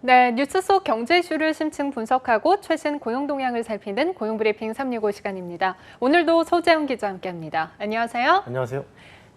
네, 뉴스 속 경제 이슈를 심층 분석하고 최신 고용 동향을 살피는 고용브리핑 365 시간입니다. 오늘도 소재훈 기자와 함께합니다. 안녕하세요. 안녕하세요.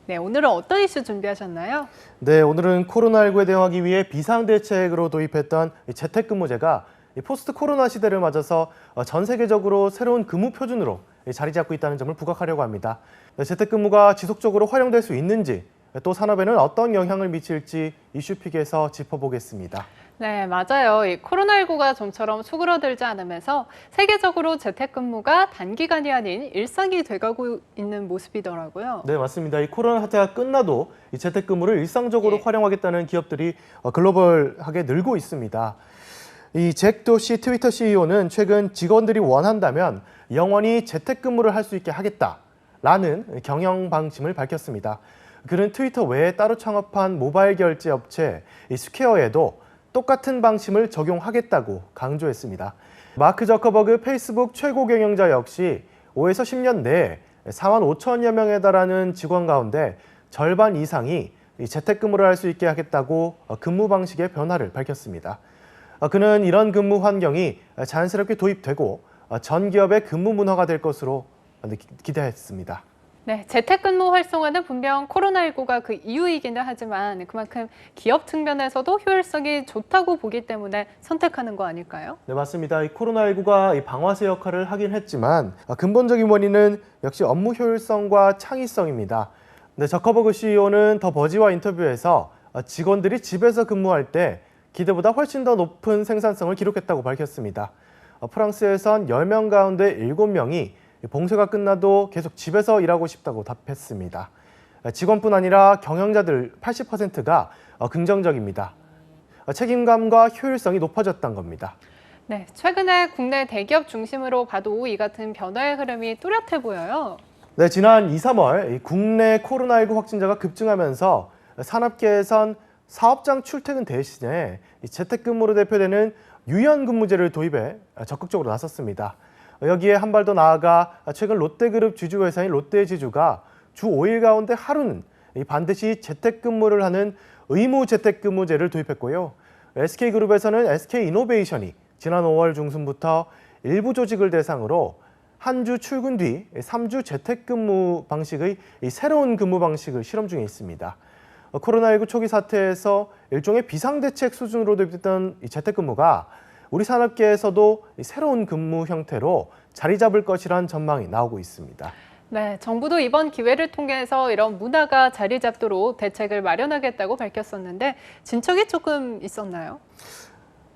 네, 오늘은 어떤 이슈 준비하셨나요? 네, 오늘은 코로나19에 대응하기 위해 비상대책으로 도입했던 재택근무제가 포스트 코로나 시대를 맞아서 전 세계적으로 새로운 근무 표준으로 자리 잡고 있다는 점을 부각하려고 합니다. 재택근무가 지속적으로 활용될 수 있는지, 또 산업에는 어떤 영향을 미칠지 이슈픽에서 짚어보겠습니다. 네, 맞아요. 이 코로나19가 좀처럼 수그러들지 않으면서 세계적으로 재택근무가 단기간이 아닌 일상이 돼가고 있는 모습이더라고요. 네, 맞습니다. 이 코로나 사태가 끝나도 이 재택근무를 일상적으로 예. 활용하겠다는 기업들이 글로벌하게 늘고 있습니다. 이 잭 도시 트위터 CEO는 최근 직원들이 원한다면 영원히 재택근무를 할 수 있게 하겠다라는 경영 방침을 밝혔습니다. 그는 트위터 외에 따로 창업한 모바일 결제 업체 이 스퀘어에도 똑같은 방침을 적용하겠다고 강조했습니다. 마크 저커버그 페이스북 최고 경영자 역시 5에서 10년 내에 4만 5천여 명에 달하는 직원 가운데 절반 이상이 재택근무를 할 수 있게 하겠다고 근무 방식의 변화를 밝혔습니다. 그는 이런 근무 환경이 자연스럽게 도입되고 전 기업의 근무 문화가 될 것으로 기대했습니다. 네, 재택근무 활성화는 분명 코로나19가 그 이유이기는 하지만 그만큼 기업 측면에서도 효율성이 좋다고 보기 때문에 선택하는 거 아닐까요? 네, 맞습니다. 이 코로나19가 방아쇠 역할을 하긴 했지만 근본적인 원인은 역시 업무 효율성과 창의성입니다. 네, 저커버그 CEO는 더 버지와 인터뷰에서 직원들이 집에서 근무할 때 기대보다 훨씬 더 높은 생산성을 기록했다고 밝혔습니다. 프랑스에선 10명 가운데 7명이 봉쇄가 끝나도 계속 집에서 일하고 싶다고 답했습니다. 직원뿐 아니라 경영자들 80%가 긍정적입니다. 책임감과 효율성이 높아졌다는 겁니다. 네, 최근에 국내 대기업 중심으로 봐도 이 같은 변화의 흐름이 뚜렷해 보여요. 네, 지난 2, 3월 국내 코로나19 확진자가 급증하면서 산업계에선 사업장 출퇴근 대신에 재택근무로 대표되는 유연근무제를 도입해 적극적으로 나섰습니다. 여기에 한 발 더 나아가 최근 롯데그룹 주주회사인 롯데지주가 주 5일 가운데 하루는 반드시 재택근무를 하는 의무 재택근무제를 도입했고요. SK그룹에서는 SK이노베이션이 지난 5월 중순부터 일부 조직을 대상으로 한 주 출근 뒤 3주 재택근무 방식의 새로운 근무 방식을 실험 중에 있습니다. 코로나19 초기 사태에서 일종의 비상대책 수준으로 도입됐던 재택근무가 우리 산업계에서도 새로운 근무 형태로 자리 잡을 것이란 전망이 나오고 있습니다. 네, 정부도 이번 기회를 통해서 이런 문화가 자리 잡도록 대책을 마련하겠다고 밝혔었는데 진척이 조금 있었나요?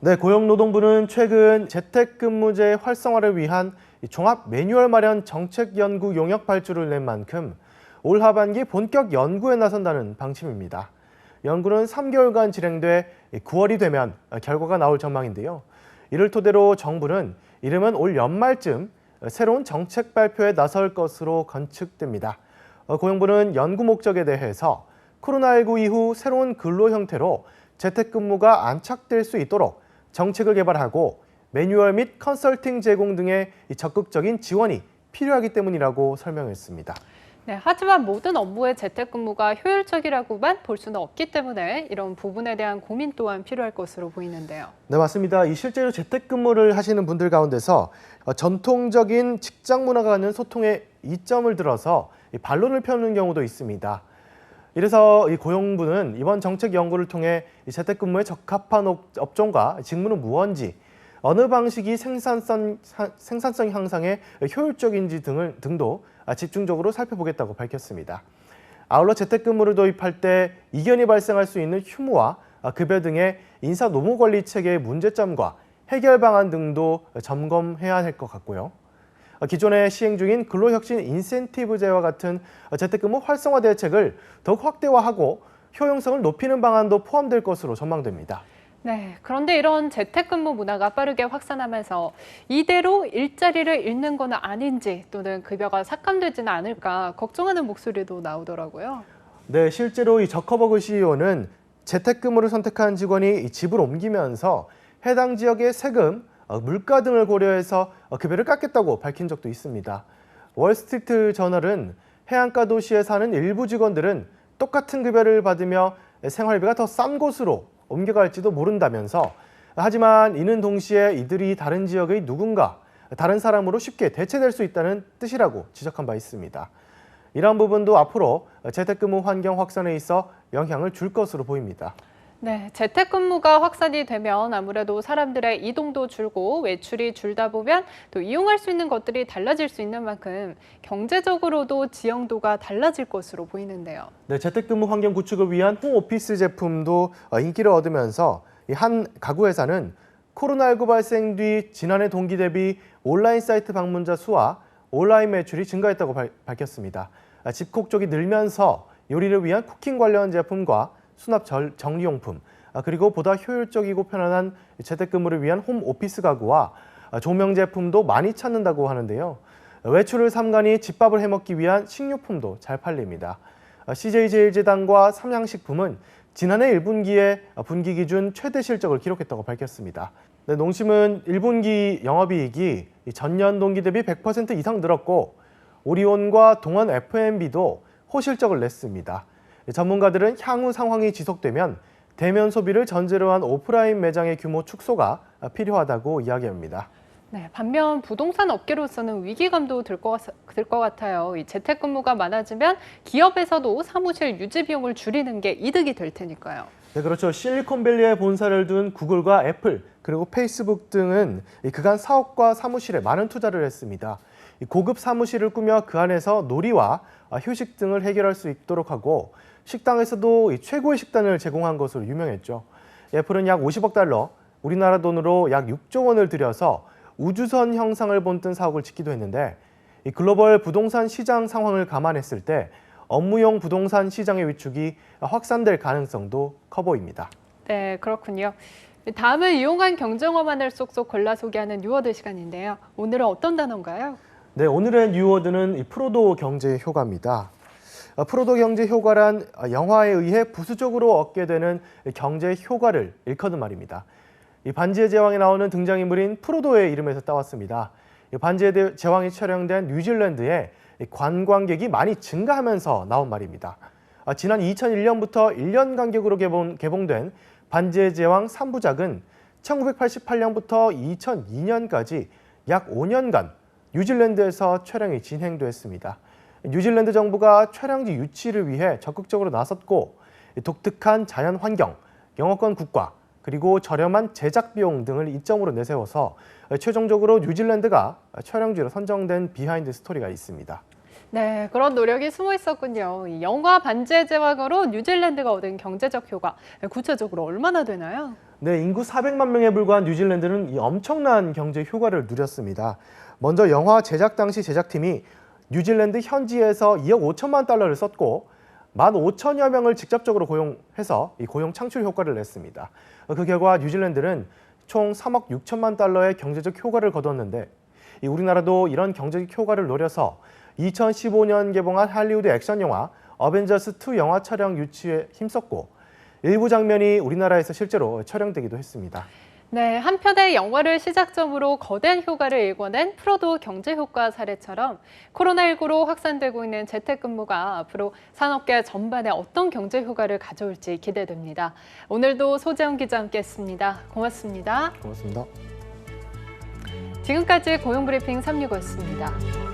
네, 고용노동부는 최근 재택근무제 활성화를 위한 종합 매뉴얼 마련 정책연구 용역 발주를 낸 만큼 올 하반기 본격 연구에 나선다는 방침입니다. 연구는 3개월간 진행돼 9월이 되면 결과가 나올 전망인데요. 이를 토대로 정부는 이르면 올 연말쯤 새로운 정책 발표에 나설 것으로 관측됩니다. 고용부는 연구 목적에 대해서 코로나19 이후 새로운 근로 형태로 재택근무가 안착될 수 있도록 정책을 개발하고 매뉴얼 및 컨설팅 제공 등의 적극적인 지원이 필요하기 때문이라고 설명했습니다. 네, 하지만 모든 업무의 재택근무가 효율적이라고만 볼 수는 없기 때문에 이런 부분에 대한 고민 또한 필요할 것으로 보이는데요. 네, 맞습니다. 이 실제로 재택근무를 하시는 분들 가운데서 전통적인 직장 문화가 갖는 소통에 이점을 들어서 반론을 펴는 경우도 있습니다. 이래서 이 고용부는 이번 정책 연구를 통해 이 재택근무에 적합한 업종과 직무는 무언지, 어느 방식이 생산성 향상에 효율적인지 등도 집중적으로 살펴보겠다고 밝혔습니다. 아울러 재택근무를 도입할 때 이견이 발생할 수 있는 휴무와 급여 등의 인사 노무 관리 체계의 문제점과 해결 방안 등도 점검해야 할 것 같고요. 기존에 시행 중인 근로혁신 인센티브제와 같은 재택근무 활성화 대책을 더욱 확대화하고 효용성을 높이는 방안도 포함될 것으로 전망됩니다. 네, 그런데 이런 재택근무 문화가 빠르게 확산하면서 이대로 일자리를 잃는 건 아닌지 또는 급여가 삭감되지는 않을까 걱정하는 목소리도 나오더라고요. 네, 실제로 이 저커버그 CEO는 재택근무를 선택한 직원이 집을 옮기면서 해당 지역의 세금, 물가 등을 고려해서 급여를 깎겠다고 밝힌 적도 있습니다. 월스트리트 저널은 해안가 도시에 사는 일부 직원들은 똑같은 급여를 받으며 생활비가 더 싼 곳으로 옮겨갈지도 모른다면서 하지만 이는 동시에 이들이 다른 지역의 누군가, 다른 사람으로 쉽게 대체될 수 있다는 뜻이라고 지적한 바 있습니다. 이러한 부분도 앞으로 재택근무 환경 확산에 있어 영향을 줄 것으로 보입니다. 네, 재택근무가 확산이 되면 아무래도 사람들의 이동도 줄고 외출이 줄다 보면 또 이용할 수 있는 것들이 달라질 수 있는 만큼 경제적으로도 지형도가 달라질 것으로 보이는데요. 네, 재택근무 환경 구축을 위한 홈오피스 제품도 인기를 얻으면서 한 가구 회사는 코로나19 발생 뒤 지난해 동기 대비 온라인 사이트 방문자 수와 온라인 매출이 증가했다고 밝혔습니다. 집콕 쪽이 늘면서 요리를 위한 쿠킹 관련 제품과 수납 정리용품, 그리고 보다 효율적이고 편안한 재택근무를 위한 홈오피스 가구와 조명 제품도 많이 찾는다고 하는데요. 외출을 삼가니 집밥을 해먹기 위한 식료품도 잘 팔립니다. CJ제일제당과 삼양식품은 지난해 1분기에 분기 기준 최대 실적을 기록했다고 밝혔습니다. 네, 농심은 1분기 영업이익이 전년 동기 대비 100% 이상 늘었고 오리온과 동원 F&B도 호실적을 냈습니다. 전문가들은 향후 상황이 지속되면 대면 소비를 전제로 한 오프라인 매장의 규모 축소가 필요하다고 이야기합니다. 네, 반면 부동산 업계로서는 위기감도 들 것 같아요. 이 재택근무가 많아지면 기업에서도 사무실 유지 비용을 줄이는 게 이득이 될 테니까요. 네, 그렇죠. 실리콘밸리에 본사를 둔 구글과 애플, 그리고 페이스북 등은 그간 사업과 사무실에 많은 투자를 했습니다. 고급 사무실을 꾸며 그 안에서 놀이와 휴식 등을 해결할 수 있도록 하고 식당에서도 최고의 식단을 제공한 것으로 유명했죠. 애플은 약 50억 달러, 우리나라 돈으로 약 6조 원을 들여서 우주선 형상을 본뜬 사옥을 짓기도 했는데 이 글로벌 부동산 시장 상황을 감안했을 때 업무용 부동산 시장의 위축이 확산될 가능성도 커 보입니다. 네, 그렇군요. 다음은 유용한 경쟁어만을 쏙쏙 골라 소개하는 뉴워드 시간인데요. 오늘은 어떤 단어인가요? 네, 오늘의 뉴워드는 프로도 경제 효과입니다. 프로도 경제 효과란 영화에 의해 부수적으로 얻게 되는 경제 효과를 일컫는 말입니다. 이 반지의 제왕에 나오는 등장인물인 프로도의 이름에서 따왔습니다. 반지의 제왕이 촬영된 뉴질랜드에 관광객이 많이 증가하면서 나온 말입니다. 지난 2001년부터 1년 간격으로 개봉된 반지의 제왕 3부작은 1988년부터 2002년까지 약 5년간 뉴질랜드에서 촬영이 진행됐습니다. 뉴질랜드 정부가 촬영지 유치를 위해 적극적으로 나섰고 독특한 자연 환경, 영어권 국가, 그리고 저렴한 제작 비용 등을 이점으로 내세워서 최종적으로 뉴질랜드가 촬영지로 선정된 비하인드 스토리가 있습니다. 네, 그런 노력이 숨어 있었군요. 이 영화 반지의 제왕으로 뉴질랜드가 얻은 경제적 효과, 구체적으로 얼마나 되나요? 네, 인구 400만 명에 불과한 뉴질랜드는 이 엄청난 경제 효과를 누렸습니다. 먼저 영화 제작 당시 제작팀이 뉴질랜드 현지에서 2억 5천만 달러를 썼고 15,000여 명을 직접적으로 고용해서 이 고용 창출 효과를 냈습니다. 그 결과 뉴질랜드는 총 3억 6천만 달러의 경제적 효과를 거뒀는데 우리나라도 이런 경제적 효과를 노려서 2015년 개봉한 할리우드 액션 영화 어벤져스 2 영화 촬영 유치에 힘썼고 일부 장면이 우리나라에서 실제로 촬영되기도 했습니다. 네, 한 편의 영화를 시작점으로 거대한 효과를 일궈낸 프로도 경제효과 사례처럼 코로나19로 확산되고 있는 재택근무가 앞으로 산업계 전반에 어떤 경제효과를 가져올지 기대됩니다. 오늘도 소재영 기자와 함께했습니다. 고맙습니다. 고맙습니다. 지금까지 고용브리핑 365였습니다.